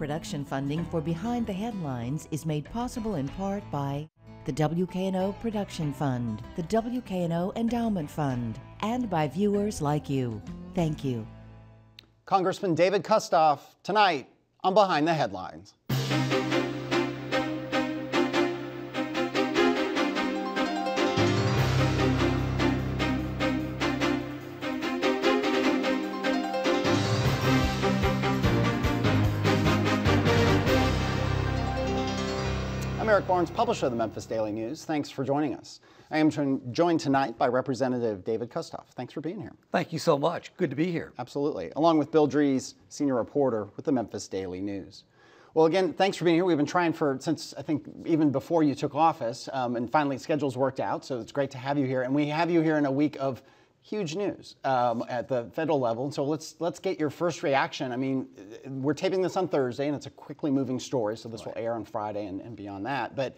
Production funding for Behind the Headlines is made possible in part by the WKNO Production Fund, the WKNO Endowment Fund, and by viewers like you. Thank you. Congressman David Kustoff tonight on Behind the Headlines. I'm Eric Barnes, publisher of the Memphis Daily News. Thanks for joining us. I am joined tonight by Representative David Kustoff. Thanks for being here. Thank you so much. Good to be here. Absolutely. Along with Bill Dries, senior reporter with the Memphis Daily News. Well, again, thanks for being here. We've been trying since I think even before you took office, and finally schedules worked out. So it's great to have you here. And we have you here in a week of huge news at the federal level. So let's get your first reaction. I mean, we're taping this on Thursday, and it's a quickly moving story, so this will air on Friday and beyond that. But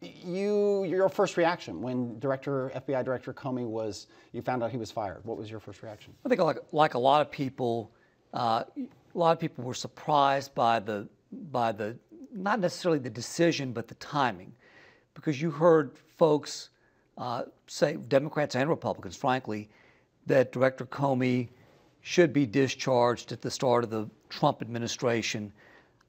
your first reaction when FBI Director Comey you found out he was fired. What was your first reaction? I think like a lot of people were surprised by the not necessarily the decision, but the timing, because you heard folks say, Democrats and Republicans, frankly, that Director Comey should be discharged at the start of the Trump administration.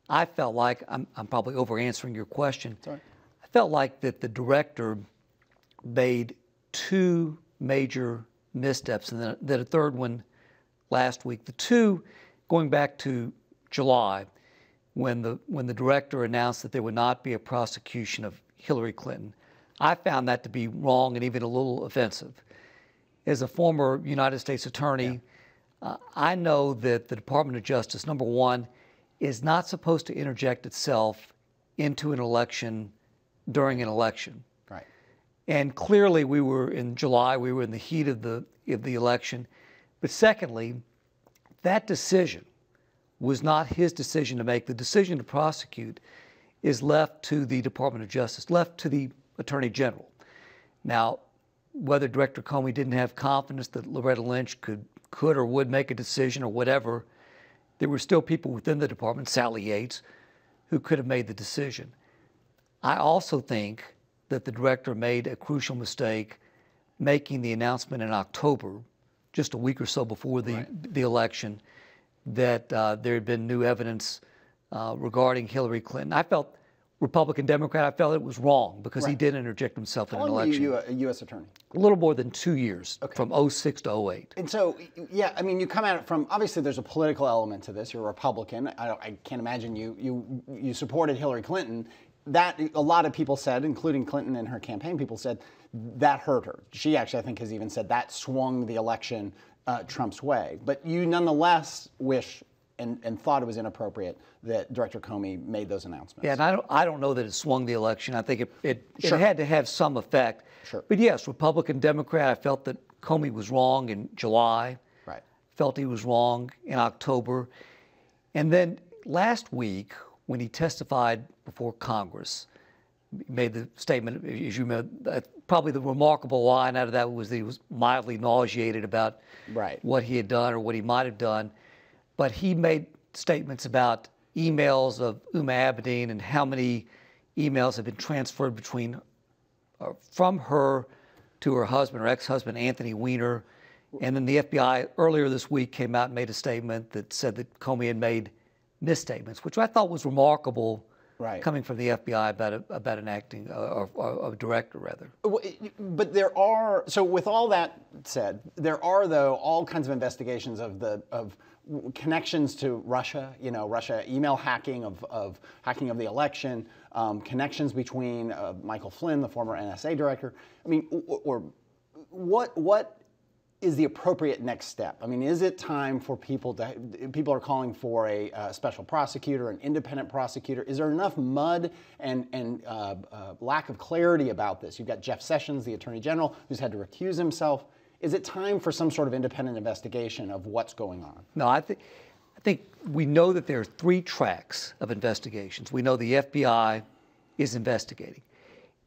I felt like, I'm probably over answering your question. Sorry. I felt like that the director made two major missteps and then a third one last week. The two going back to July, when the director announced that there would not be a prosecution of Hillary Clinton. I found that to be wrong and even a little offensive. As a former United States attorney, I know that the Department of Justice, number one, is not supposed to interject itself into an election during an election. Right. And clearly in July, we were in the heat of the election. But secondly, that decision was not his decision to make. The decision to prosecute is left to the Department of Justice, left to the Attorney General. Now, whether Director Comey didn't have confidence that Loretta Lynch could or would make a decision or whatever, there were still people within the department, Sally Yates, who could have made the decision. I also think that the director made a crucial mistake making the announcement in October, just a week or so before the election, that there had been new evidence regarding Hillary Clinton. I felt Republican, Democrat, I felt it was wrong because he did interject himself in an election. How long were you a U.S. attorney? A little more than 2 years, from 06 to 08. And so, yeah, I mean, you come at it from, obviously there's a political element to this. You're a Republican. I can't imagine you supported Hillary Clinton. That, a lot of people said, including Clinton and her campaign people said, that hurt her. She actually, I think, has even said that swung the election Trump's way. But you nonetheless wish and thought it was inappropriate that Director Comey made those announcements. Yeah, and I don't know that it swung the election. I think it had to have some effect. Sure. But yes, Republican, Democrat, I felt that Comey was wrong in July. Right. Felt he was wrong in October. And then last week, when he testified before Congress, he made the statement, as you know, probably the remarkable line out of that was that he was mildly nauseated about what he had done or what he might have done. But he made statements about emails of Huma Abedin and how many emails have been transferred from her to her husband, her ex-husband, Anthony Weiner. And then the FBI earlier this week came out and made a statement that said that Comey had made misstatements, which I thought was remarkable coming from the FBI about an acting, or a director, rather. But there are, so with all that said, there are, though, all kinds of investigations of connections to Russia, Russia email hacking of hacking of the election, connections between Michael Flynn, the former NSA director. I mean, or what is the appropriate next step? I mean, is it time for people are calling for a special prosecutor, an independent prosecutor? Is there enough mud and lack of clarity about this? You've got Jeff Sessions, the Attorney General, who's had to recuse himself. Is it time for some sort of independent investigation of what's going on? No, I think we know that there are 3 tracks of investigations. We know the FBI is investigating.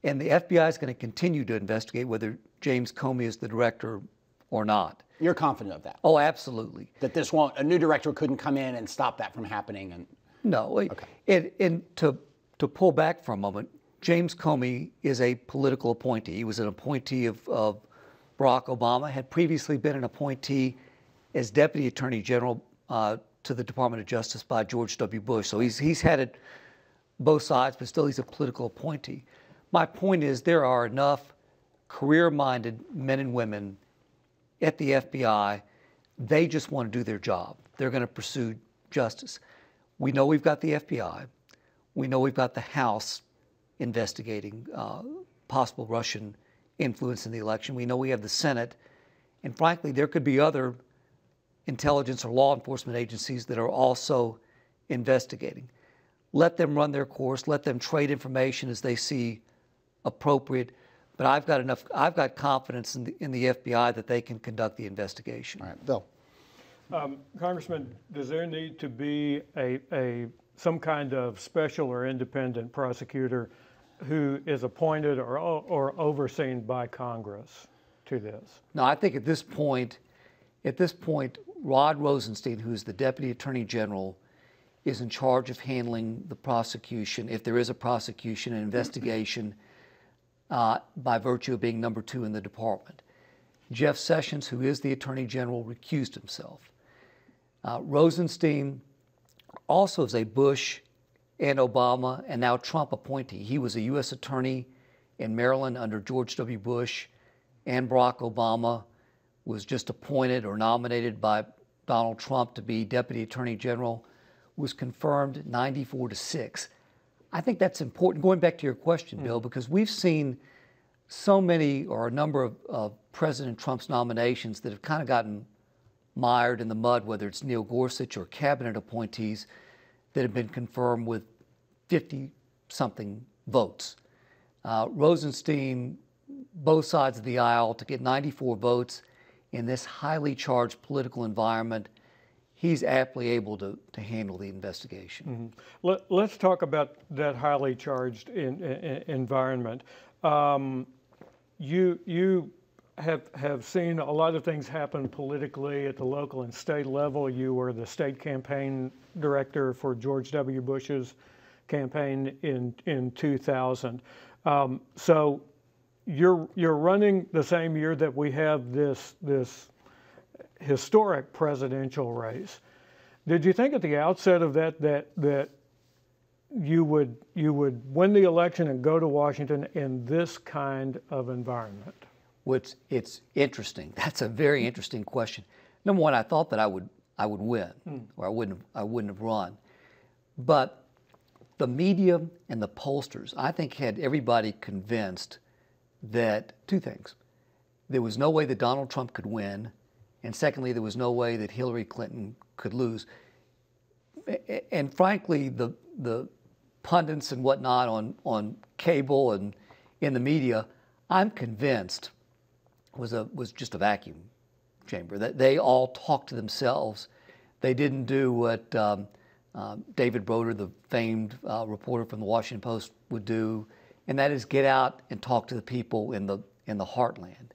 And the FBI is going to continue to investigate whether James Comey is the director or not. You're confident of that? Oh, absolutely. That a new director couldn't come in and stop that from happening? No. And to pull back for a moment, James Comey is a political appointee. He was an appointee of Barack Obama, had previously been an appointee as Deputy Attorney General to the Department of Justice by George W. Bush. So he's had it both sides, but still he's a political appointee. My point is there are enough career-minded men and women at the FBI. They just want to do their job. They're going to pursue justice. We know we've got the FBI. We know we've got the House investigating possible Russian influence in the election. We know we have the Senate. And frankly, there could be other intelligence or law enforcement agencies that are also investigating. Let them run their course. Let them trade information as they see appropriate. But I've got confidence in the FBI that they can conduct the investigation. All right, Bill. Congressman, does there need to be some kind of special or independent prosecutor who is appointed or overseen by Congress to this? No, I think at this point, Rod Rosenstein, who's the Deputy Attorney General, is in charge of handling the prosecution, if there is a prosecution, an investigation, by virtue of being number 2 in the department. Jeff Sessions, who is the Attorney General, recused himself. Rosenstein also is a Bush and Obama and now Trump appointee. He was a U.S. Attorney in Maryland under George W. Bush and Barack Obama, was just appointed or nominated by Donald Trump to be Deputy Attorney General, was confirmed 94-6. I think that's important, going back to your question, Bill, because we've seen so many or a number of President Trump's nominations that have kind of gotten mired in the mud, whether it's Neil Gorsuch or cabinet appointees that have been confirmed with 50-something votes. Rosenstein, both sides of the aisle, to get 94 votes in this highly charged political environment, he's aptly able to handle the investigation. Mm-hmm. Let's talk about that highly charged environment. You have seen a lot of things happen politically at the local and state level. You were the state campaign director for George W. Bush's campaign in 2000. So you're running the same year that we have this historic presidential race. Did you think at the outset of that you would win the election and go to Washington in this kind of environment? It's interesting. That's a very interesting question. Number one, I thought that I would win, or I wouldn't have run. But the media and the pollsters, I think, had everybody convinced that two things: there was no way that Donald Trump could win, and secondly, there was no way that Hillary Clinton could lose. And frankly, the pundits and whatnot on cable and in the media, I'm convinced was just a vacuum chamber. That they all talked to themselves. They didn't do what David Broder, the famed reporter from the Washington Post, would do, and that is get out and talk to the people in the heartland.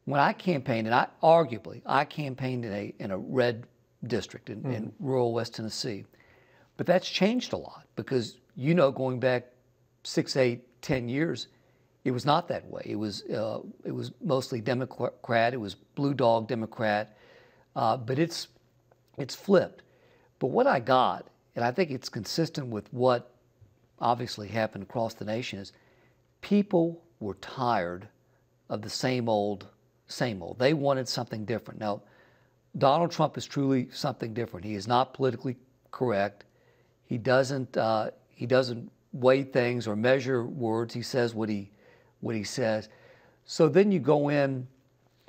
When I campaigned, and I campaigned in a red district in rural West Tennessee, but that's changed a lot because going back 6, 8, 10 years, it was not that way. It was mostly Democrat. It was blue dog Democrat, but it's flipped. But what I got, and I think it's consistent with what obviously happened across the nation, is people were tired of the same old. They wanted something different. Now, Donald Trump is truly something different. He is not politically correct. He doesn't weigh things or measure words. He says what he says. So then you go in,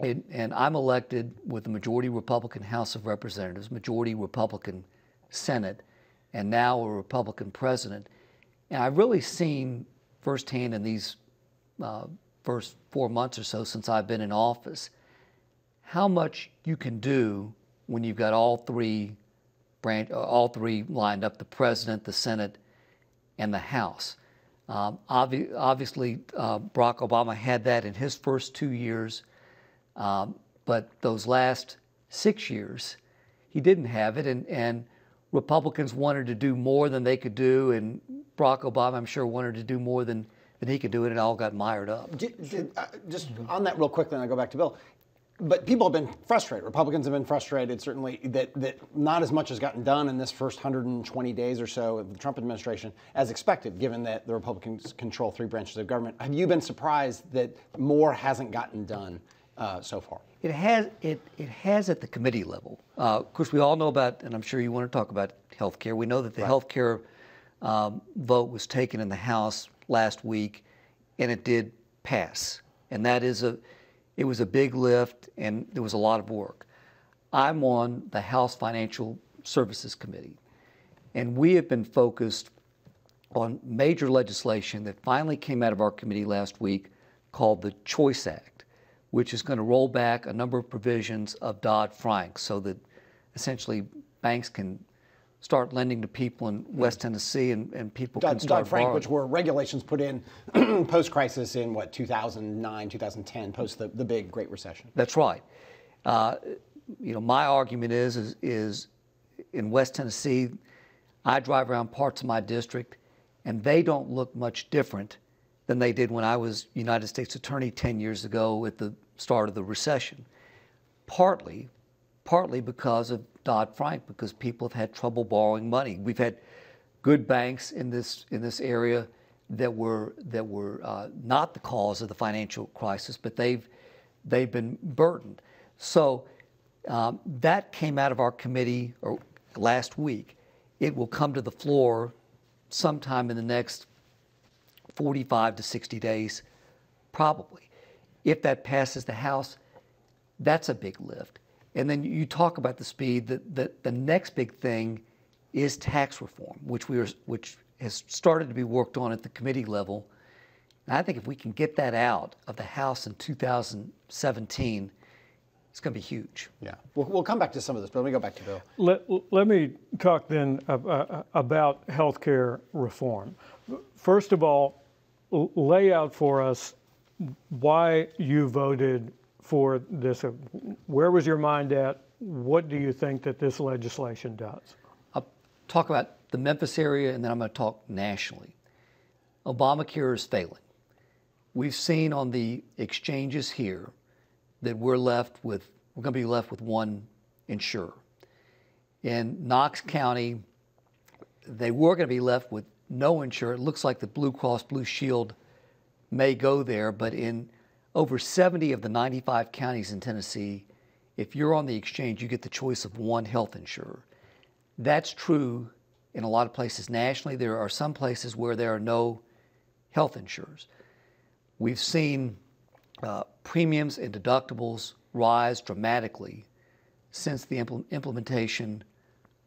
and I'm elected with a majority Republican House of Representatives, majority Republican Senate, and now a Republican president. And I've really seen firsthand in these first 4 months or so since I've been in office how much you can do when you've got all three lined up: the president, the Senate, and the House. Obviously, Barack Obama had that in his first 2 years, but those last 6 years, he didn't have it. And Republicans wanted to do more than they could do, and Barack Obama, I'm sure, wanted to do more than he could do, and it all got mired up. Just on that real quickly, and I'll go back to Bill. But people have been frustrated. Republicans have been frustrated, certainly, that not as much has gotten done in this first 120 days or so of the Trump administration as expected, given that the Republicans control 3 branches of government. Have you been surprised that more hasn't gotten done so far? It has at the committee level. Of course, we all know about, and I'm sure you want to talk about health care. We know that the health care vote was taken in the House last week, and it did pass. And that is it was a big lift, and there was a lot of work. I'm on the House Financial Services Committee, and we have been focused on major legislation that finally came out of our committee last week called the Choice Act, which is going to roll back a number of provisions of Dodd-Frank so that essentially banks can start lending to people in West Tennessee and people can start Dodd-Frank, borrowing. which were regulations put in post-crisis in, 2009, 2010, post the big Great Recession. That's right. My argument is in West Tennessee, I drive around parts of my district, and they don't look much different than they did when I was United States Attorney 10 years ago at the start of the recession. Partly because of Dodd-Frank, because people have had trouble borrowing money. We've had good banks in this area that were not the cause of the financial crisis, but they've been burdened. So that came out of our committee last week. It will come to the floor sometime in the next 45 to 60 days, probably. If that passes the House, that's a big lift. And then you talk about the speed. The next big thing is tax reform, which has started to be worked on at the committee level. And I think if we can get that out of the House in 2017, it's going to be huge. Yeah, we'll come back to some of this, but let me go back to Bill. Let me talk then about health care reform. First of all, lay out for us why you voted for this. Where was your mind at? What do you think that this legislation does? I'll talk about the Memphis area, and then I'm going to talk nationally. Obamacare is failing. We've seen on the exchanges here that we're going to be left with one insurer. In Knox County, they were going to be left with no insurer. It looks like the Blue Cross Blue Shield may go there, but in over 70 of the 95 counties in Tennessee, if you're on the exchange, you get the choice of one health insurer. That's true in a lot of places nationally. There are some places where there are no health insurers. We've seen premiums and deductibles rise dramatically since the implementation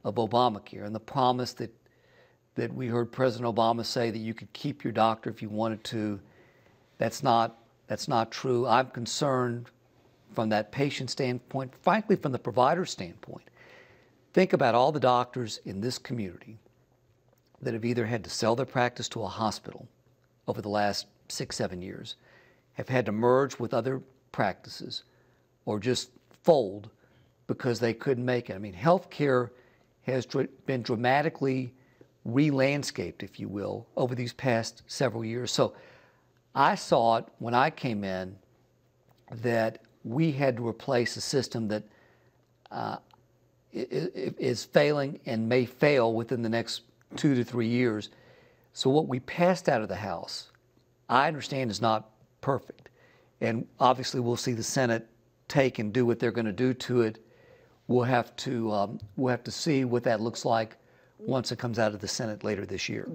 of Obamacare, and the promise that we heard President Obama say that you could keep your doctor if you wanted to. That's not true. I'm concerned from that patient standpoint, frankly, from the provider standpoint. Think about all the doctors in this community that have either had to sell their practice to a hospital over the last 6-7 years, have had to merge with other practices, or just fold because they couldn't make it. I mean, healthcare has been dramatically re-landscaped, if you will, over these past several years. So I saw it when I came in that we had to replace a system that is failing and may fail within the next 2 to 3 years. So what we passed out of the House, I understand, is not perfect. And obviously we'll see the Senate take and do what they're going to do to it. We'll have to see what that looks like once it comes out of the Senate later this year.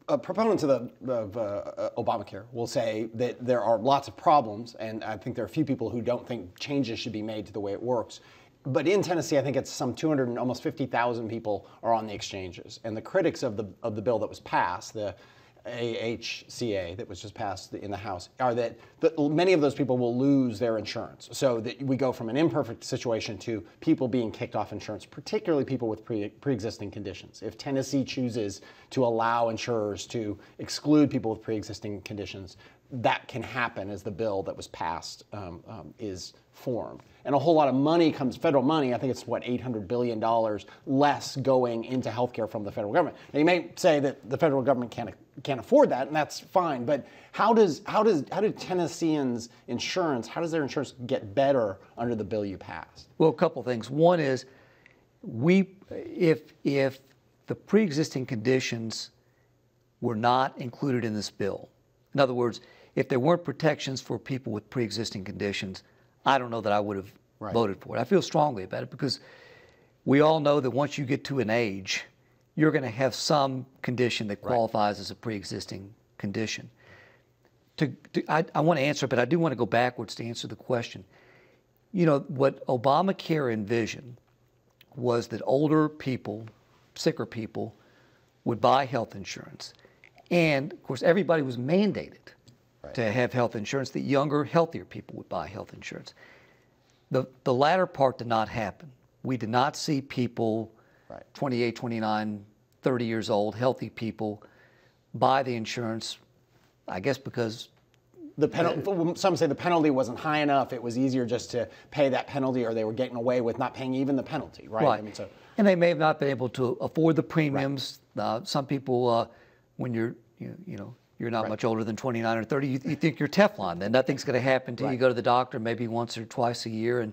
The proponents of Obamacare will say that there are lots of problems, and I think there are a few people who don't think changes should be made to the way it works. But in Tennessee, I think it's some 200 and almost 50,000 people are on the exchanges. And the critics of the bill that was passed, the AHCA that was just passed in the House, are that many of those people will lose their insurance. So that we go from an imperfect situation to people being kicked off insurance, particularly people with pre-existing conditions. If Tennessee chooses to allow insurers to exclude people with pre-existing conditions, that can happen as the bill that was passed is formed. And a whole lot of money comes, federal money, I think it's what, $800 billion less going into healthcare from the federal government. Now you may say that the federal government can't afford that, and that's fine, but how do Tennesseans' insurance, how does their insurance get better under the bill you passed? Well, a couple things. One is, if the pre-existing conditions were not included in this bill, in other words, if there weren't protections for people with pre-existing conditions, I don't know that I would have voted for it. I feel strongly about it because we all know that once you get to an age, you're going to have some condition that qualifies as a pre-existing condition. I want to answer, but I do want to go backwards to answer the question. You know, what Obamacare envisioned was that older people, sicker people, would buy health insurance. And, of course, everybody was mandated to have health insurance, that younger, healthier people would buy health insurance. The latter part did not happen. We did not see people, 28, 29, 30 years old, healthy people, buy the insurance, I guess because some say the penalty wasn't high enough. It was easier just to pay that penalty, or they were getting away with not paying even the penalty, right? Right. I mean, and they may have not been able to afford the premiums. Some people, when you're not much older than 29 or 30, you think you're Teflon. Then nothing's going to happen to you. You go to the doctor maybe once or twice a year,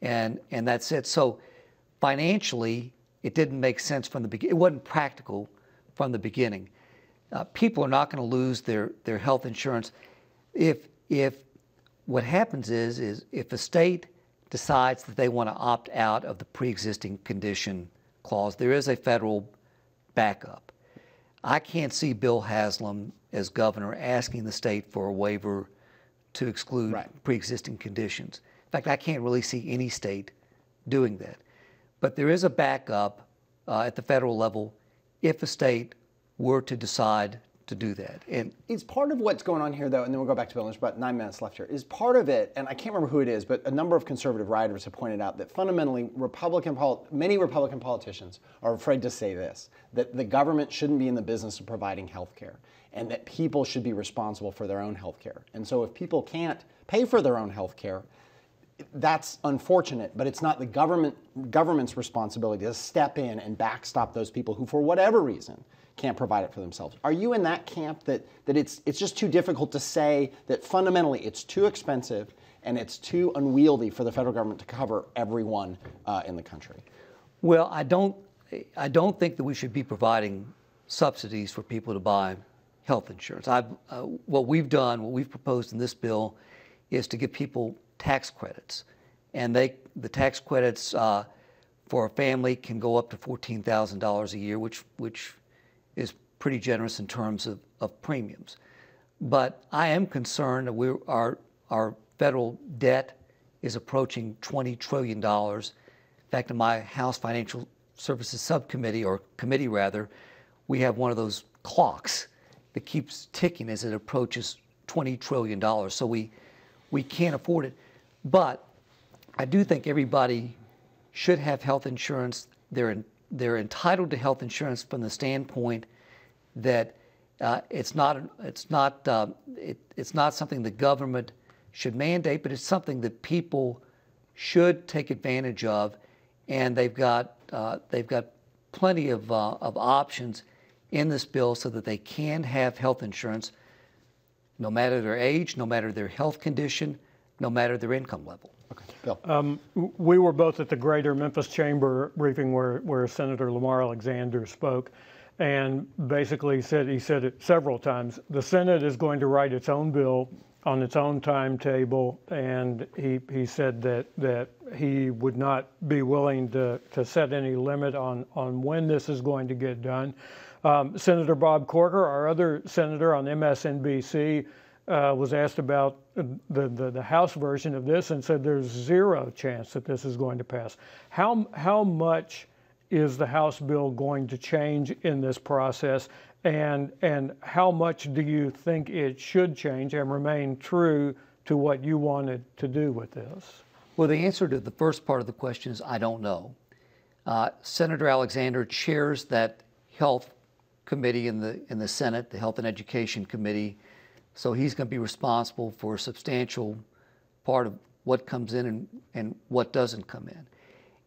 and that's it. So financially, it didn't make sense from the beginning. It wasn't practical from the beginning. People are not going to lose their health insurance. If what happens is if a state decides that they want to opt out of the pre-existing condition clause, there is a federal backup. I can't see Bill Haslam as governor asking the state for a waiver to exclude pre-existing conditions. In fact, I can't really see any state doing that. But there is a backup at the federal level if a state were to decide to do that. And is part of what's going on here, though, and then we'll go back to Bill, there's about 9 minutes left here, is part of it, and I can't remember who it is, but a number of conservative writers have pointed out that fundamentally many Republican politicians are afraid to say this, that the government shouldn't be in the business of providing health care, and that people should be responsible for their own health care. And so if people can't pay for their own health care, that's unfortunate, but it's not the government's responsibility to step in and backstop those people who, for whatever reason, can't provide it for themselves. Are you in that camp that it's just too difficult to say that fundamentally it's too expensive and it's too unwieldy for the federal government to cover everyone in the country? Well, I don't think that we should be providing subsidies for people to buy health insurance. What we've proposed in this bill is to give people tax credits, and the tax credits for a family can go up to $14,000 a year, which is pretty generous in terms of premiums. But I am concerned that our federal debt is approaching $20 trillion. In fact, in my House Financial Services Subcommittee, or committee rather, we have one of those clocks that keeps ticking as it approaches $20 trillion. So we can't afford it. But I do think everybody should have health insurance. They're entitled to health insurance from the standpoint that it's not something the government should mandate, but it's something that people should take advantage of, and they've got plenty of options in this bill so that they can have health insurance, no matter their age, no matter their health condition, no matter their income level. Okay, Bill. We were both at the Greater Memphis Chamber briefing where Senator Lamar Alexander spoke, and basically he said it several times. The Senate is going to write its own bill on its own timetable, and he said that he would not be willing to set any limit on when this is going to get done. Senator Bob Corker, our other senator on MSNBC, was asked about the House version of this and said there's zero chance that this is going to pass. How much is the House bill going to change in this process, and how much do you think it should change and remain true to what you wanted to do with this? Well, the answer to the first part of the question is I don't know. Senator Alexander chairs that health committee in the Senate, the Health and Education Committee. So he's going to be responsible for a substantial part of what comes in and what doesn't come in.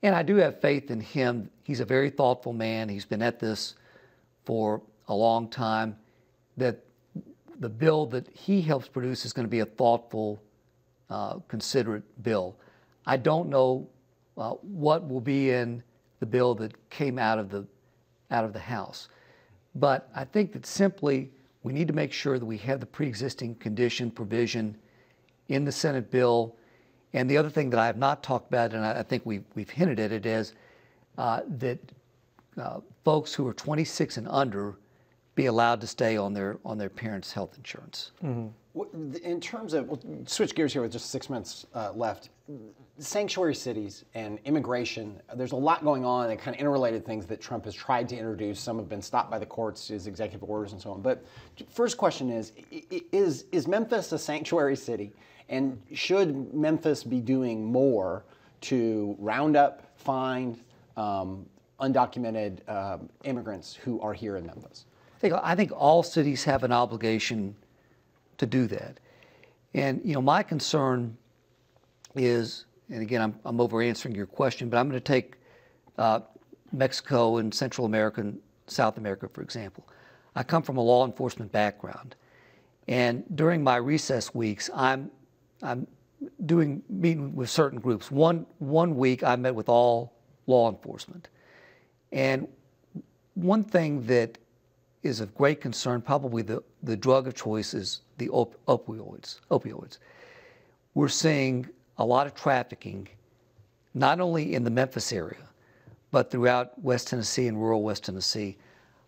And I do have faith in him. He's a very thoughtful man. He's been at this for a long time, that the bill that he helps produce is going to be a thoughtful, considerate bill. I don't know what will be in the bill that came out of the House, but I think that simply we need to make sure that we have the pre-existing condition provision in the Senate bill. And the other thing that I have not talked about, and I think we've hinted at it, is that folks who are 26 and under be allowed to stay on their parents' health insurance. Mm-hmm. In terms of, we'll switch gears here with just 6 minutes left, sanctuary cities and immigration, there's a lot going on and kind of interrelated things that Trump has tried to introduce. Some have been stopped by the courts, his executive orders and so on. But first question is Memphis a sanctuary city? And should Memphis be doing more to round up, find undocumented immigrants who are here in Memphis? I think all cities have an obligation to do that. And my concern is, and again, I'm over answering your question, but I'm going to take Mexico and Central America and South America, for example. I come from a law enforcement background, and during my recess weeks, I'm meeting with certain groups. One week, I met with all law enforcement, and one thing that is of great concern, probably the drug of choice, is the opioids. We're seeing a lot of trafficking, not only in the Memphis area, but throughout West Tennessee and rural West Tennessee.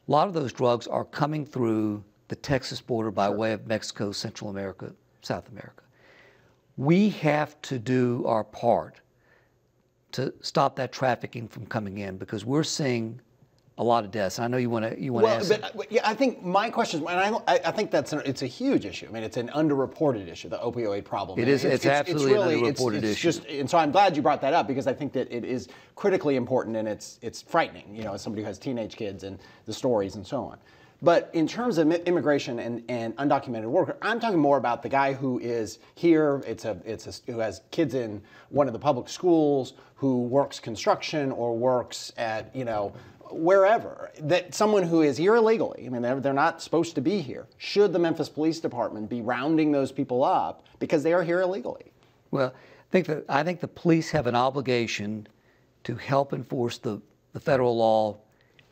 A lot of those drugs are coming through the Texas border by way of Mexico, Central America, South America. We have to do our part to stop that trafficking from coming in, because we're seeing a lot of deaths. And I know you want to ask. But yeah, I think my question is, and I think it's a huge issue. I mean, it's an underreported issue, the opioid problem. It is. It's absolutely really, an underreported issue. And so I'm glad you brought that up, because I think that it is critically important, and it's frightening. As somebody who has teenage kids and the stories and so on. But in terms of immigration and undocumented worker, I'm talking more about the guy who is here. Who has kids in one of the public schools, who works construction or works at wherever, that someone who is here illegally. I mean, they're not supposed to be here. Should the Memphis Police Department be rounding those people up because they are here illegally? Well, I think the police have an obligation to help enforce the federal law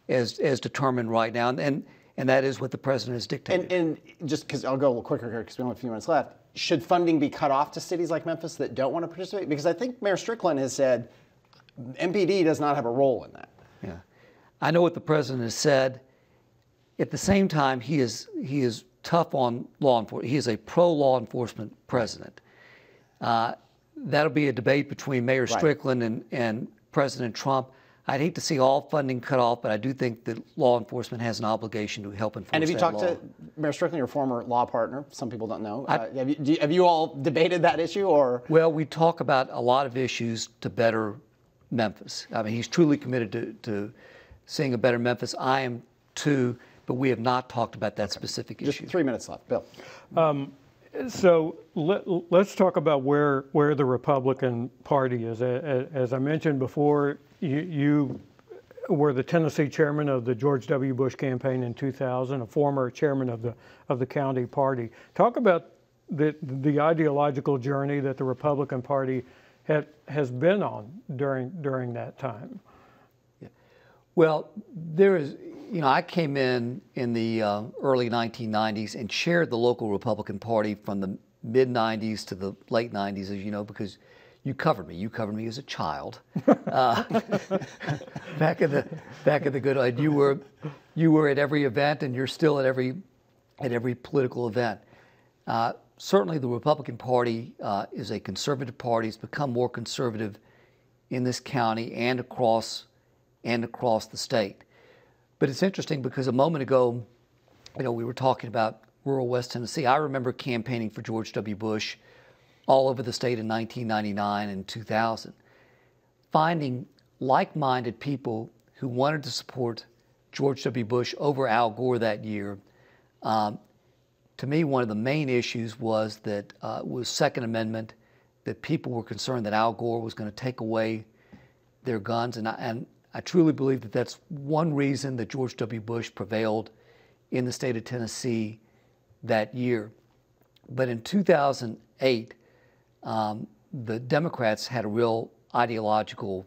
as determined right now, and that is what the president has dictated. And just because I'll go a little quicker here because we only have a few minutes left, should funding be cut off to cities like Memphis that don't want to participate? Because I think Mayor Strickland has said MPD does not have a role in that. Yeah. I know what the president has said. At the same time, he is tough on law enforcement. He is a pro-law enforcement president. That'll be a debate between Mayor Strickland and President Trump. I'd hate to see all funding cut off, but I do think that law enforcement has an obligation to help enforce that law. And have you talked to Mayor Strickland, your former law partner? Some people don't know. Have you all debated that issue, or? Well, we talk about a lot of issues to better Memphis. I mean, he's truly committed to seeing a better Memphis. I am too, but we have not talked about that specific issue. Just 3 minutes left, Bill. So let's talk about where the Republican Party is. As I mentioned before, you were the Tennessee chairman of the George W. Bush campaign in 2000, a former chairman of the county party. Talk about the ideological journey that the Republican Party has been on during that time. Yeah. Well, there is. I came in the early 1990s and chaired the local Republican Party from the mid-90s to the late 90s, as you know, because you covered me. You covered me as a child. Back in the good old, you were at every event, and you're still at every political event. Certainly, the Republican Party is a conservative party. It's become more conservative in this county and across the state. But it's interesting because a moment ago, we were talking about rural West Tennessee. I remember campaigning for George W. Bush all over the state in 1999 and 2000, finding like-minded people who wanted to support George W. Bush over Al Gore that year, to me, one of the main issues was that was Second Amendment, that people were concerned that Al Gore was going to take away their guns, and I truly believe that that's one reason that George W. Bush prevailed in the state of Tennessee that year. But in 2008, the Democrats had a real ideological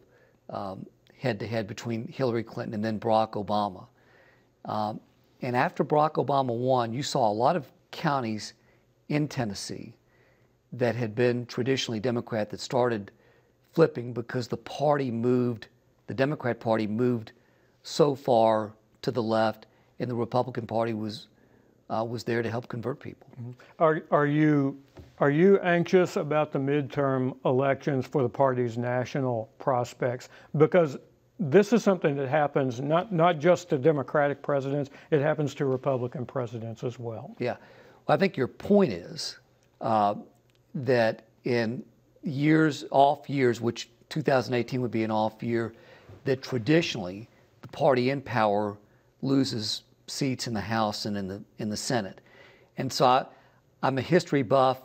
head-to-head between Hillary Clinton and then Barack Obama. And after Barack Obama won, you saw a lot of counties in Tennessee that had been traditionally Democrat that started flipping because the party moved, the Democrat Party moved so far to the left, and the Republican Party was there to help convert people. Are you anxious about the midterm elections for the party's national prospects? Because this is something that happens not just to Democratic presidents, it happens to Republican presidents as well. Yeah. Well, I think your point is that in off years, which 2018 would be an off year, that traditionally the party in power loses seats in the House and in the Senate. And so I'm a history buff.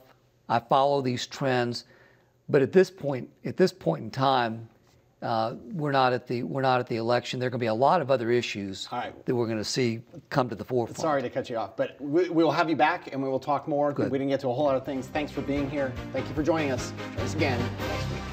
I follow these trends, but at this point in time, we're not at the election. There are going to be a lot of other issues that we're going to see come to the forefront. Sorry to cut you off, but we will have you back and we will talk more. Good. We didn't get to a whole lot of things. Thanks for being here. Thank you for joining us. Join us again next week.